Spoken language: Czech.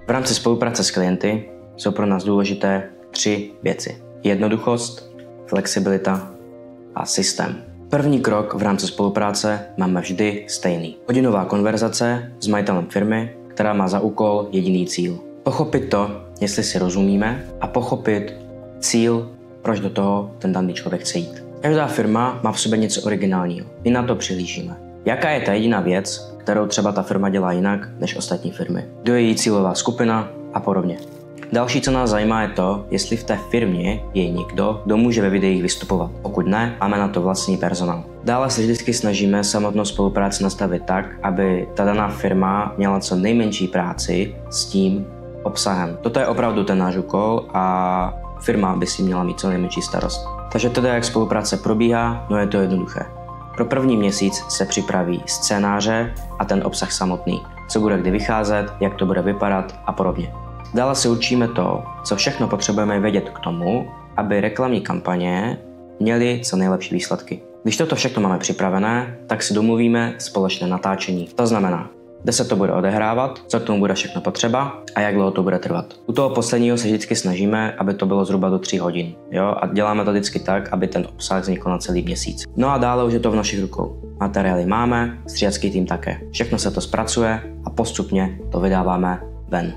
V rámci spolupráce s klienty jsou pro nás důležité 3 věci. Jednoduchost, flexibilita a systém. První krok v rámci spolupráce máme vždy stejný. Hodinová konverzace s majitelem firmy, která má za úkol jediný cíl. Pochopit to, jestli si rozumíme, a pochopit cíl, proč do toho ten daný člověk chce jít. Každá firma má v sobě něco originálního. My na to přihlížíme. Jaká je ta jediná věc, kterou třeba ta firma dělá jinak než ostatní firmy? Kdo je její cílová skupina a podobně. Další, co nás zajímá, je to, jestli v té firmě je někdo, kdo může ve videích vystupovat. Pokud ne, máme na to vlastní personál. Dále se vždycky snažíme samotnou spolupráci nastavit tak, aby ta daná firma měla co nejmenší práci s tím obsahem. Toto je opravdu ten náš úkol a firma by si měla mít co nejmenší starost. Takže teda, jak spolupráce probíhá, no je to jednoduché. Pro první měsíc se připraví scénáře a ten obsah samotný. Co bude kdy vycházet, jak to bude vypadat a podobně. Dále si učíme to, co všechno potřebujeme vědět k tomu, aby reklamní kampaně měly co nejlepší výsledky. Když toto všechno máme připravené, tak si domluvíme společné natáčení. To znamená, kde se to bude odehrávat, co k tomu bude všechno potřeba a jak dlouho to bude trvat. U toho posledního se vždycky snažíme, aby to bylo zhruba do 3 hodin. Jo? A děláme to vždycky tak, aby ten obsah vznikl na celý měsíc. No a dále už je to v našich rukou. Materiály máme, stříhačský tým také. Všechno se to zpracuje a postupně to vydáváme ven.